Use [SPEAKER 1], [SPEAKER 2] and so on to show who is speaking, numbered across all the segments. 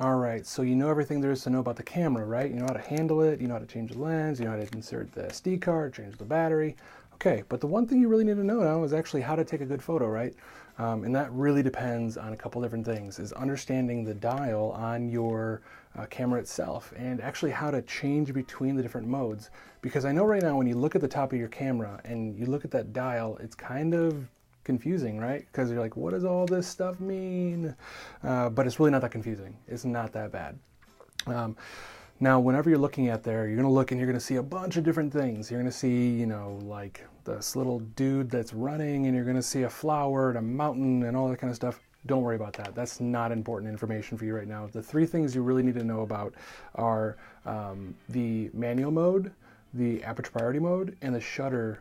[SPEAKER 1] All right, so you know everything there is to know about the camera, right? You know how to handle it, you know how to change the lens, you know how to insert the SD card, change the battery. Okay, but the one thing you really need to know now is actually how to take a good photo, right? And that really depends on a couple different things, is understanding the dial on your camera itself and actually how to change between the different modes. Because I know right now when you look at the top of your camera and you look at that dial, it's kind of confusing, right? Because you're like, what does all this stuff mean? But it's really not that confusing. It's not that bad. Now, whenever you're looking at there, you're going to look and you're going to see a bunch of different things. You're going to see, you know, like this little dude that's running, and you're going to see a flower and a mountain and all that kind of stuff. Don't worry about that. That's not important information for you right now. The three things you really need to know about are the manual mode, the aperture priority mode, and the shutter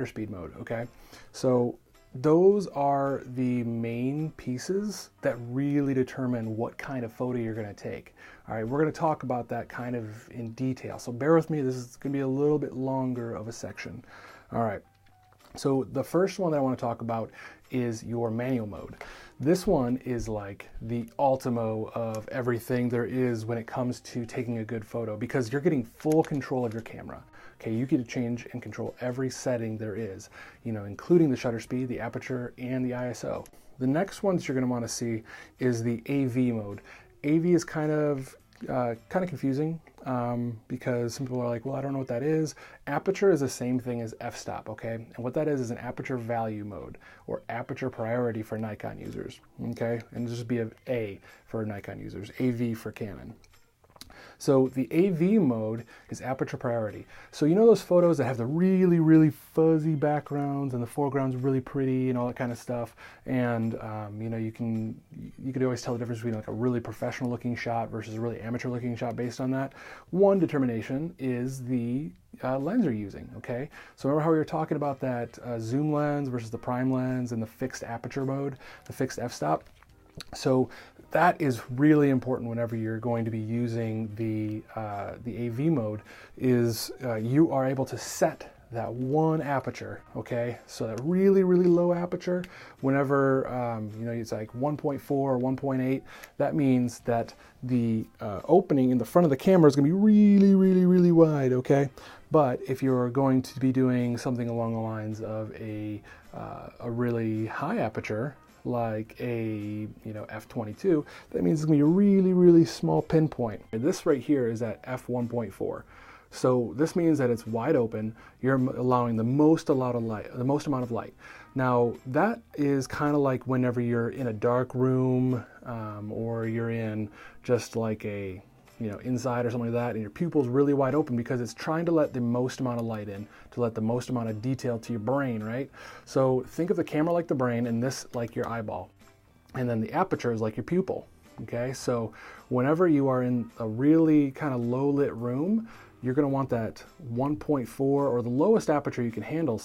[SPEAKER 1] speed mode. Okay, so those are the main pieces that really determine what kind of photo you're going to take. All right, we're going to talk about that kind of in detail, so bear with me. This is going to be a little bit longer of a section. All right, so the first one that I want to talk about is your manual mode. This one is like the ultimo of everything there is when it comes to taking a good photo, because you're getting full control of your camera. Okay, you get to change and control every setting there is, you know, including the shutter speed, the aperture, and the ISO. The next ones you're going to want to see is the AV mode. AV is kind of confusing because some people are like, well, I don't know what that is. Aperture is the same thing as f-stop, okay? And what that is an aperture value mode, or aperture priority for Nikon users, okay? And this would be an A for Nikon users, AV for Canon. So the AV mode is aperture priority. So you know those photos that have the really, really fuzzy backgrounds and the foreground's really pretty and all that kind of stuff. And you know, you could always tell the difference between like a really professional looking shot versus a really amateur looking shot based on that. One determination is the lens you're using, okay? So remember how we were talking about that zoom lens versus the prime lens and the fixed aperture mode, the fixed f-stop? So that is really important whenever you're going to be using the AV mode, is you are able to set that one aperture, okay? So that really, really low aperture, whenever, you know, it's like 1.4 or 1.8, that means that the opening in the front of the camera is gonna be really, really, really wide, okay? But if you're going to be doing something along the lines of a really high aperture, like a, you know, f22, that means it's gonna be a really, really small pinpoint. And this right here is at f1.4. So this means that it's wide open. You're allowing the most amount of light. Now that is kind of like whenever you're in a dark room, or you're in just like a, you know, inside or something like that, and your pupil's really wide open because it's trying to let the most amount of light in, to let the most amount of detail to your brain, right? So think of the camera like the brain and this like your eyeball. And then the aperture is like your pupil, okay? So whenever you are in a really kind of low lit room, you're gonna want that 1.4 or the lowest aperture you can handle,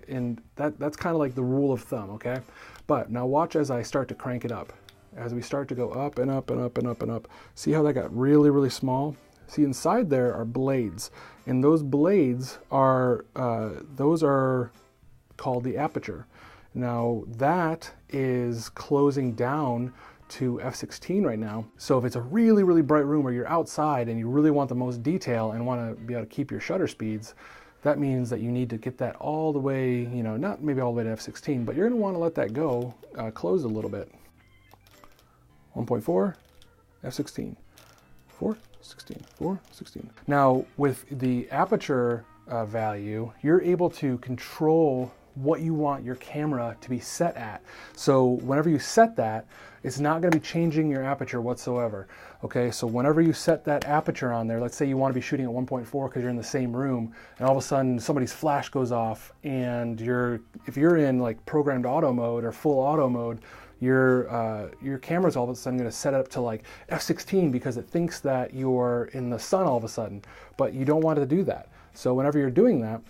[SPEAKER 1] and that's kind of like the rule of thumb, okay? But now watch as I start to crank it up. As we start to go up and up and up and up and up, see how that got really, really small? See, inside there are blades, and those blades are called the aperture. Now that is closing down to f16 right now. So if it's a really, really bright room, or you're outside and you really want the most detail and want to be able to keep your shutter speeds, that means that you need to get that all the way, you know, not maybe all the way to f16, but you're going to want to let that go, close a little bit. 1.4, f16, 4, 16, 4, 16. Now with the aperture value, you're able to control what you want your camera to be set at. So whenever you set that, it's not going to be changing your aperture whatsoever. Okay, so whenever you set that aperture on there, let's say you want to be shooting at 1.4 because you're in the same room, and all of a sudden somebody's flash goes off, and if you're in like programmed auto mode or full auto mode, your camera's all of a sudden going to set it up to like f16 because it thinks that you're in the sun all of a sudden, but you don't want it to do that. So whenever you're doing that,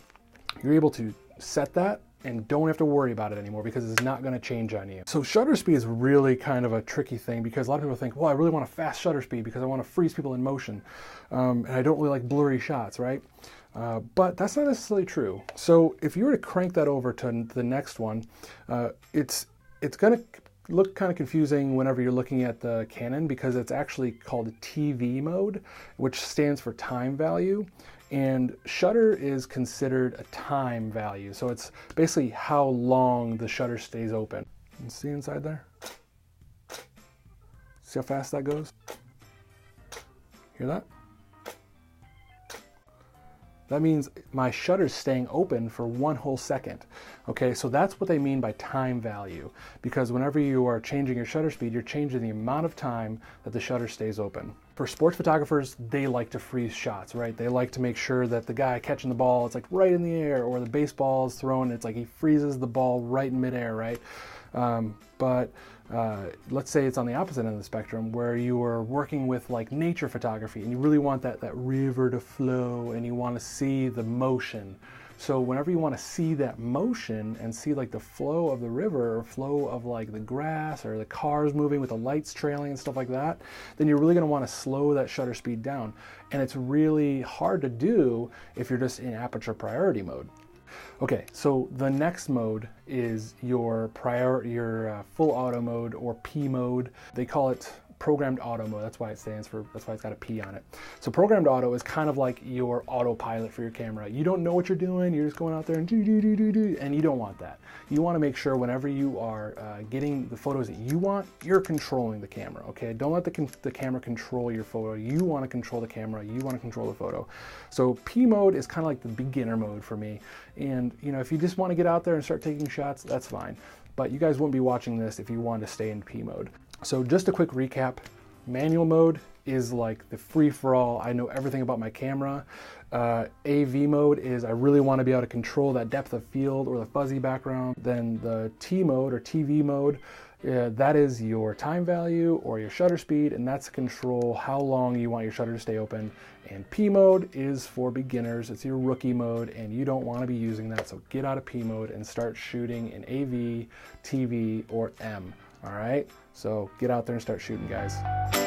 [SPEAKER 1] you're able to set that and don't have to worry about it anymore because it's not going to change on you. So shutter speed is really kind of a tricky thing because a lot of people think, well, I really want a fast shutter speed because I want to freeze people in motion, and I don't really like blurry shots, right? But that's not necessarily true. So if you were to crank that over to the next one, it's going to look kind of confusing whenever you're looking at the Canon because it's actually called TV mode, which stands for time value. And shutter is considered a time value. So it's basically how long the shutter stays open. You see inside there? See how fast that goes? Hear that? That means my shutter's staying open for 1 whole second. Okay, so that's what they mean by time value, because whenever you are changing your shutter speed, you're changing the amount of time that the shutter stays open. For sports photographers, they like to freeze shots, right? They like to make sure that the guy catching the ball, it's like right in the air, or the baseball is thrown, it's like he freezes the ball right in midair, right? Let's say it's on the opposite end of the spectrum where you are working with like nature photography and you really want that river to flow and you want to see the motion. So whenever you want to see that motion and see like the flow of the river or flow of like the grass or the cars moving with the lights trailing and stuff like that, then you're really going to want to slow that shutter speed down. And it's really hard to do if you're just in aperture priority mode. Okay, so the next mode is your full auto mode, or P mode. They call it programmed auto mode. That's why it stands for, that's why it's got a P on it. So programmed auto is kind of like your autopilot for your camera. You don't know what you're doing, you're just going out there and do, and you don't want that. You want to make sure whenever you are getting the photos that you want, you're controlling the camera, okay? Don't let the camera control your photo. You want to control the camera, you want to control the photo. So P mode is kind of like the beginner mode for me. And you know, if you just want to get out there and start taking shots, that's fine. But you guys wouldn't be watching this if you wanted to stay in P mode. So just a quick recap, manual mode is like the free-for-all. I know everything about my camera. AV mode is I really want to be able to control that depth of field or the fuzzy background. Then the T mode or TV mode, that is your time value or your shutter speed, and that's to control how long you want your shutter to stay open. And P mode is for beginners. It's your rookie mode, and you don't want to be using that. So get out of P mode and start shooting in AV, TV, or M. All right, so get out there and start shooting, guys.